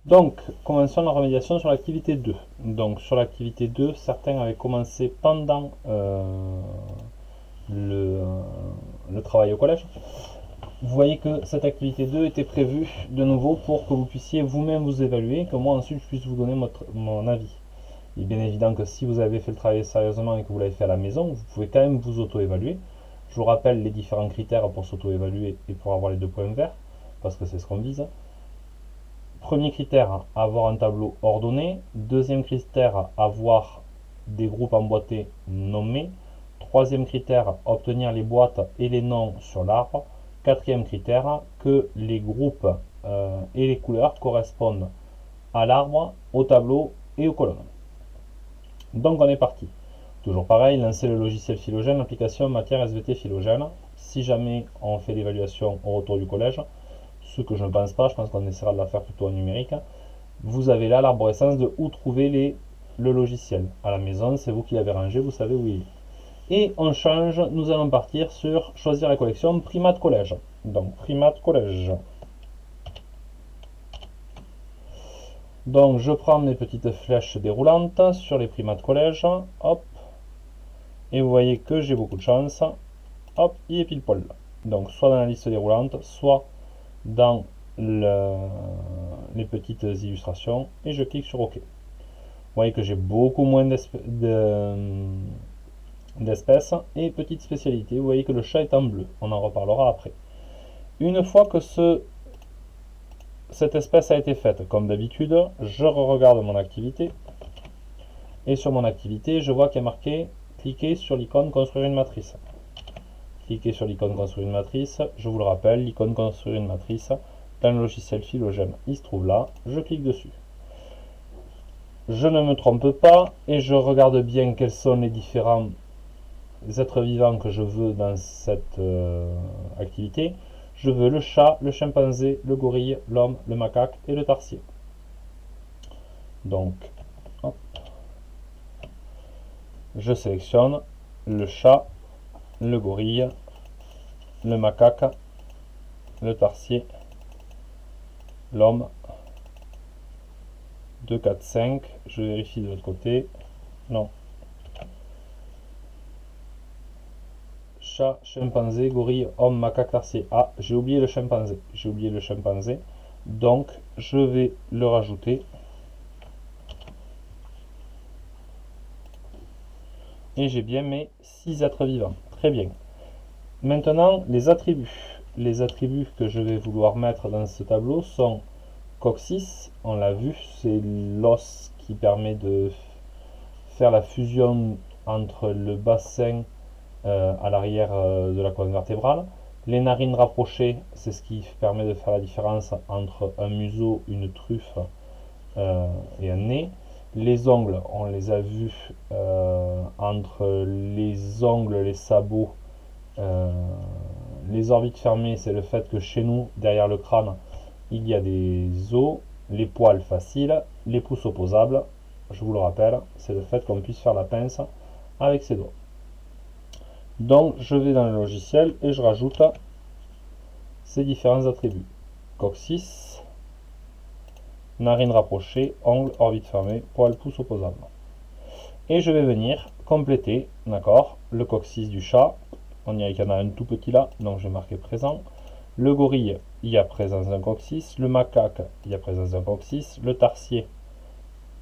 Donc, commençons la remédiation sur l'activité 2. Donc, sur l'activité 2, certains avaient commencé pendant le, euh, le travail au collège. Vous voyez que cette activité 2 était prévue de nouveau pour que vous puissiez vous-même vous évaluer, que moi ensuite je puisse vous donner mon avis. Il est bien évident que si vous avez fait le travail sérieusement et que vous l'avez fait à la maison, vous pouvez quand même vous auto-évaluer. Je vous rappelle les différents critères pour s'auto-évaluer et pour avoir les 2 points verts, parce que c'est ce qu'on vise. Premier critère, avoir un tableau ordonné. Deuxième critère, avoir des groupes emboîtés nommés. Troisième critère, obtenir les boîtes et les noms sur l'arbre. Quatrième critère, que les groupes et les couleurs correspondent à l'arbre, au tableau et aux colonnes. Donc on est parti. Toujours pareil, lancer le logiciel Phylogène, application matière SVT Phylogène. Si jamais on fait l'évaluation au retour du collège, ce que je ne pense pas, je pense qu'on essaiera de la faire plutôt en numérique, vous avez là l'arborescence de où trouver le logiciel. À la maison, c'est vous qui l'avez rangé, vous savez où il est. Et on change, nous allons partir sur choisir la collection Primate Collège. Donc Primate Collège. Donc je prends mes petites flèches déroulantes sur les primates collège, hop, et vous voyez que j'ai beaucoup de chance, hop, il est pile poil là. Donc soit dans la liste déroulante, soit dans les petites illustrations, et je clique sur OK. Vous voyez que j'ai beaucoup moins d'espèces, et petite spécialité, vous voyez que le chat est en bleu, on en reparlera après. Une fois que cette espèce a été faite, comme d'habitude, je regarde mon activité, et sur mon activité, je vois qu'il y a marqué cliquez sur l'icône construire une matrice. Cliquez sur l'icône construire une matrice, je vous le rappelle, l'icône construire une matrice, dans le logiciel Phylogène, il se trouve là, je clique dessus. Je ne me trompe pas, et je regarde bien quels sont les différents êtres vivants que je veux dans cette activité. Je veux le chat, le chimpanzé, le gorille, l'homme, le macaque et le tarsier. Donc, hop, je sélectionne le chat, le gorille, le macaque, le tarsier, l'homme, 2, 4, 5. Je vérifie de l'autre côté. Non. Chat, chimpanzé, gorille, homme, macaque, tarsier. Ah, j'ai oublié le chimpanzé. J'ai oublié le chimpanzé. Donc, je vais le rajouter. Et j'ai bien mes 6 êtres vivants. Très bien. Maintenant, les attributs. Les attributs que je vais vouloir mettre dans ce tableau sont coccyx, on l'a vu, c'est l'os qui permet de faire la fusion entre le bassin à l'arrière de la colonne vertébrale. Les narines rapprochées, c'est ce qui permet de faire la différence entre un museau, une truffe et un nez. Les ongles, on les a vus entre les ongles, les sabots, euh, les orbites fermées, c'est le fait que chez nous, derrière le crâne, il y a des os, les poils faciles, les pouces opposables, je vous le rappelle, c'est le fait qu'on puisse faire la pince avec ses doigts. Donc je vais dans le logiciel et je rajoute ces différents attributs. Coccyx, narines rapprochées, ongles, orbite fermée, poils, pouces opposables. Et je vais venir compléter, d'accord, le coccyx du chat. On dirait qu'il y en a un tout petit là, donc je vais marquer présent. Le gorille, il y a présence d'un coccyx. Le macaque, il y a présence d'un coccyx. Le tarsier,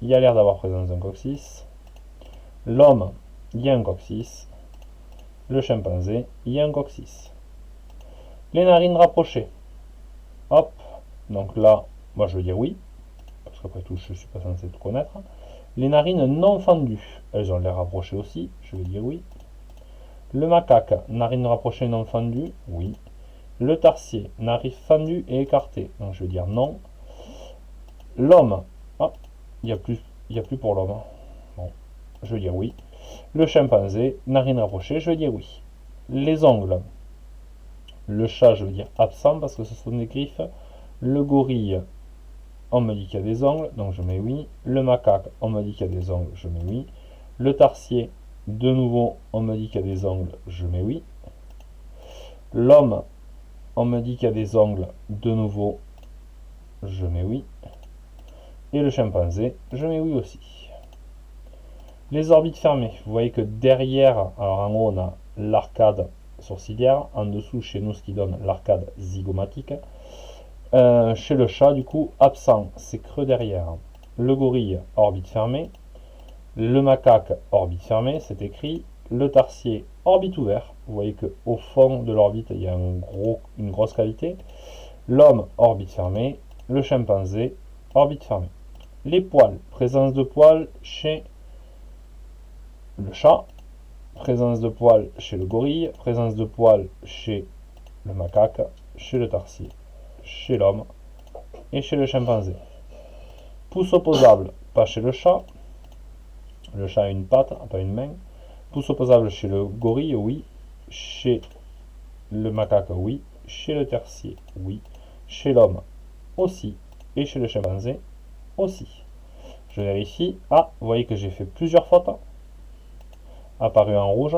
il y a l'air d'avoir présence d'un coccyx. L'homme, il y a un coccyx. Le chimpanzé, il y a un coccyx. Les narines rapprochées. Hop. Donc là, moi je veux dire oui. Parce qu'après tout, je ne suis pas censé tout connaître. Les narines non fendues. Elles ont l'air rapprochées aussi. Je vais dire oui. Le macaque, narines rapprochées non fendues. Oui. Le tarsier, narines fendues et écartées. Donc je vais dire non. L'homme, ah, il n'y a plus pour l'homme. Bon, je vais dire oui. Le chimpanzé, narines rapprochées, je vais dire oui. Les ongles, le chat, je veux dire absent parce que ce sont des griffes. Le gorille, on me dit qu'il y a des ongles, donc je mets oui. Le macaque, on me dit qu'il y a des ongles, je mets oui. Le tarsier, de nouveau, on me dit qu'il y a des ongles, je mets oui. L'homme, on me dit qu'il y a des ongles, de nouveau, je mets oui. Et le chimpanzé, je mets oui aussi. Les orbites fermées, vous voyez que derrière, alors en haut on a l'arcade sourcilière, en dessous chez nous ce qui donne l'arcade zygomatique. Chez le chat, du coup, absent, c'est creux derrière. Le gorille, orbite fermée. Le macaque, orbite fermée, c'est écrit. Le tarsier, orbite ouvert. Vous voyez qu'au fond de l'orbite, il y a une grosse cavité. L'homme, orbite fermée. Le chimpanzé, orbite fermée. Les poils, présence de poils chez le chat. Présence de poils chez le gorille. Présence de poils chez le macaque. Chez le tarsier. Chez l'homme. Et chez le chimpanzé. Pouce opposable, pas chez le chat. Le chat a une patte, pas une main. Pouce opposable chez le gorille, oui. Chez le macaque, oui. Chez le tarsier, oui. Chez l'homme, aussi. Et chez le chimpanzé, aussi. Je vérifie. Ah, vous voyez que j'ai fait plusieurs fautes. Apparu en rouge.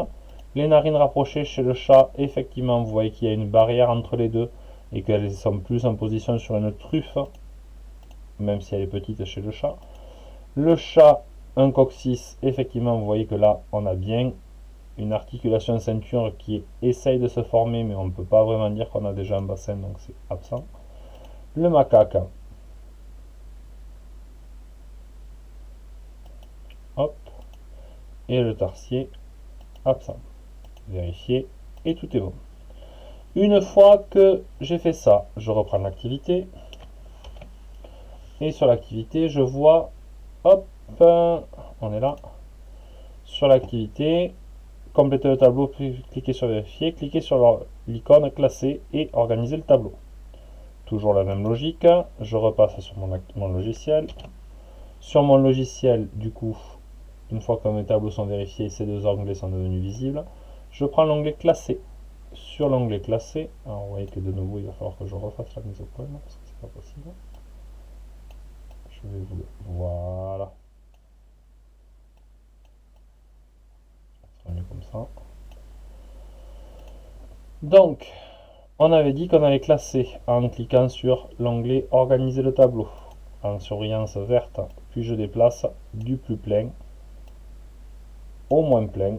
Les narines rapprochées chez le chat, effectivement, vous voyez qu'il y a une barrière entre les deux et qu'elles sont plus en position sur une truffe, même si elle est petite chez le chat. Le chat, un coccyx, effectivement, vous voyez que là, on a bien une articulation ceinture qui essaye de se former, mais on ne peut pas vraiment dire qu'on a déjà un bassin, donc c'est absent. Le macaque, hop, et le tarsier, absent. Vérifier, et tout est bon. Une fois que j'ai fait ça, je reprends l'activité. Et sur l'activité, je vois, hop, on est là. Sur l'activité, compléter le tableau, cliquez sur vérifier, cliquez sur l'icône classer et organiser le tableau. Toujours la même logique, je repasse sur mon logiciel. Sur mon logiciel, du coup, une fois que mes tableaux sont vérifiés, ces deux onglets sont devenus visibles. Je prends l'onglet classer. Sur l'onglet classé, alors vous voyez que de nouveau il va falloir que je refasse la mise au point parce que c'est pas possible. Je vais vous le. Voilà. Ça sera mieux comme ça. Donc, on avait dit qu'on allait classer en cliquant sur l'onglet organiser le tableau. En surbrillance verte, puis je déplace du plus plein au moins plein.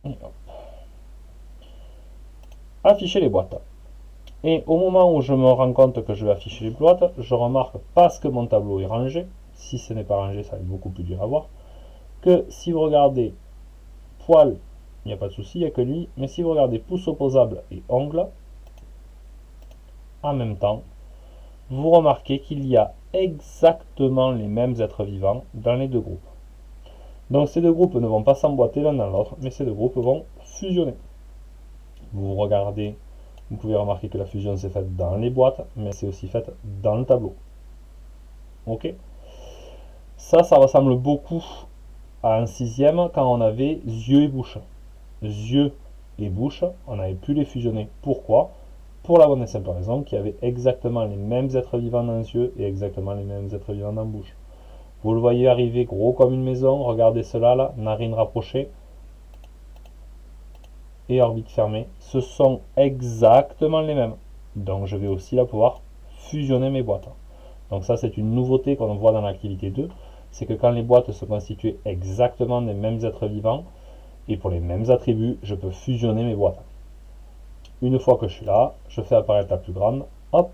Et hop. Afficher les boîtes. Et au moment où je me rends compte que je vais afficher les boîtes, je remarque, parce que mon tableau est rangé, si ce n'est pas rangé, ça va être beaucoup plus dur à voir, que si vous regardez poil, il n'y a pas de souci, il n'y a que lui, mais si vous regardez pouce opposable et ongle, en même temps, vous remarquez qu'il y a exactement les mêmes êtres vivants dans les deux groupes. Donc ces deux groupes ne vont pas s'emboîter l'un dans l'autre, mais ces deux groupes vont fusionner. Vous regardez, vous pouvez remarquer que la fusion s'est faite dans les boîtes, mais c'est aussi faite dans le tableau. Ok. Ça ressemble beaucoup à un sixième quand on avait yeux et bouche. Yeux et bouche, on n'avait pu les fusionner. Pourquoi? Pour la bonne et simple raison qu'il y avait exactement les mêmes êtres vivants dans les yeux et exactement les mêmes êtres vivants dans la bouche. Vous le voyez arriver gros comme une maison, regardez cela là, narines rapprochées et orbite fermée. Ce sont exactement les mêmes. Donc je vais aussi là pouvoir fusionner mes boîtes. Donc ça c'est une nouveauté qu'on voit dans l'activité 2, c'est que quand les boîtes se constituent exactement des mêmes êtres vivants, et pour les mêmes attributs, je peux fusionner mes boîtes. Une fois que je suis là, je fais apparaître la plus grande, hop.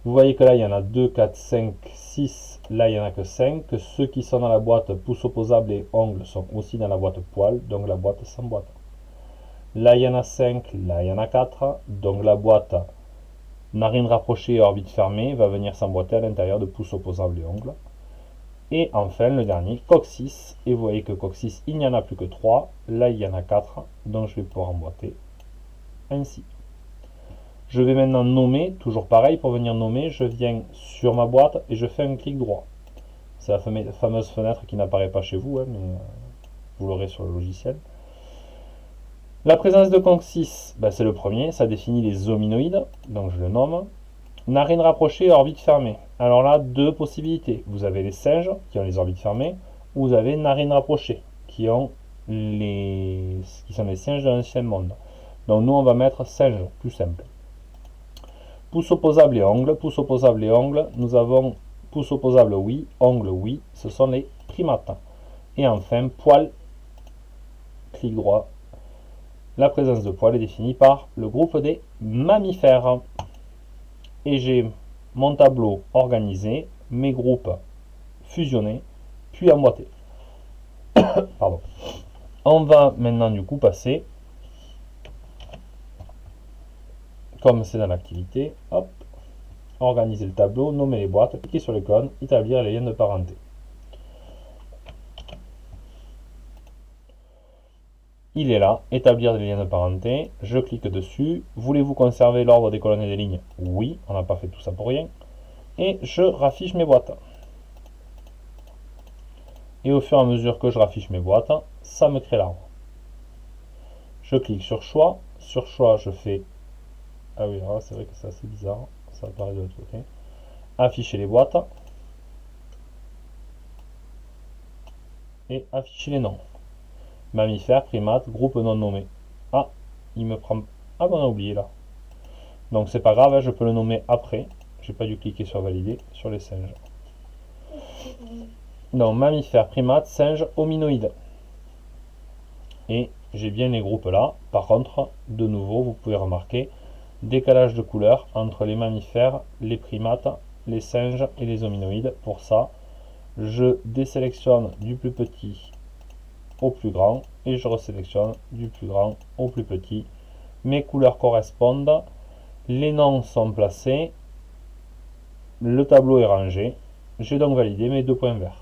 Vous voyez que là il y en a 2, 4, 5, 6, là il n'y en a que 5, que ceux qui sont dans la boîte pouce opposable et ongles sont aussi dans la boîte poil, donc la boîte s'emboîte. Là il y en a 5, là il y en a 4, donc la boîte narine rapprochée et orbite fermée va venir s'emboîter à l'intérieur de pouce opposable et ongles. Et enfin le dernier, coccyx, et vous voyez que coccyx il n'y en a plus que 3, là il y en a 4, donc je vais pouvoir emboîter ainsi. Je vais maintenant nommer, toujours pareil, pour venir nommer, je viens sur ma boîte et je fais un clic droit. C'est la fameuse fenêtre qui n'apparaît pas chez vous, hein, mais vous l'aurez sur le logiciel. La présence de coccyx, ben, c'est le premier, ça définit les hominoïdes, donc je le nomme. Narines rapprochées et orbites fermées. Alors là, deux possibilités. Vous avez les singes qui ont les orbites fermées, ou vous avez narines rapprochées qui sont les singes de l'ancien monde. Donc nous on va mettre singe, plus simple. Pouce opposable et ongle. Pouce opposable et ongle. Nous avons pouce opposable oui, ongle oui. Ce sont les primates. Et enfin, poil, clic droit. La présence de poils est définie par le groupe des mammifères. Et j'ai mon tableau organisé, mes groupes fusionnés, puis emboîtés. Pardon. On va maintenant du coup passer, comme c'est dans l'activité, hop, organiser le tableau, nommer les boîtes, cliquer sur l'icône, établir les liens de parenté. Il est là, établir des liens de parenté, je clique dessus. Voulez-vous conserver l'ordre des colonnes et des lignes? Oui, on n'a pas fait tout ça pour rien. Et je raffiche mes boîtes. Et au fur et à mesure que je raffiche mes boîtes, ça me crée l'arbre. Je clique sur choix. Sur choix, je fais... Ah oui, alors c'est vrai que c'est assez bizarre. Ça apparaît de l'autre côté. Afficher les boîtes. Et afficher les noms. Mammifères, primates, groupe non nommé. Ah, il me prend... Ah ben on a oublié là. Donc c'est pas grave, je peux le nommer après. J'ai pas dû cliquer sur valider sur les singes. Donc mammifères, primates, singes, hominoïdes. Et j'ai bien les groupes là. Par contre, de nouveau, vous pouvez remarquer décalage de couleur entre les mammifères, les primates, les singes et les hominoïdes. Pour ça, je désélectionne du plus petit au plus grand et je resélectionne du plus grand au plus petit. Mes couleurs correspondent, les noms sont placés, le tableau est rangé. J'ai donc validé mes 2 points verts.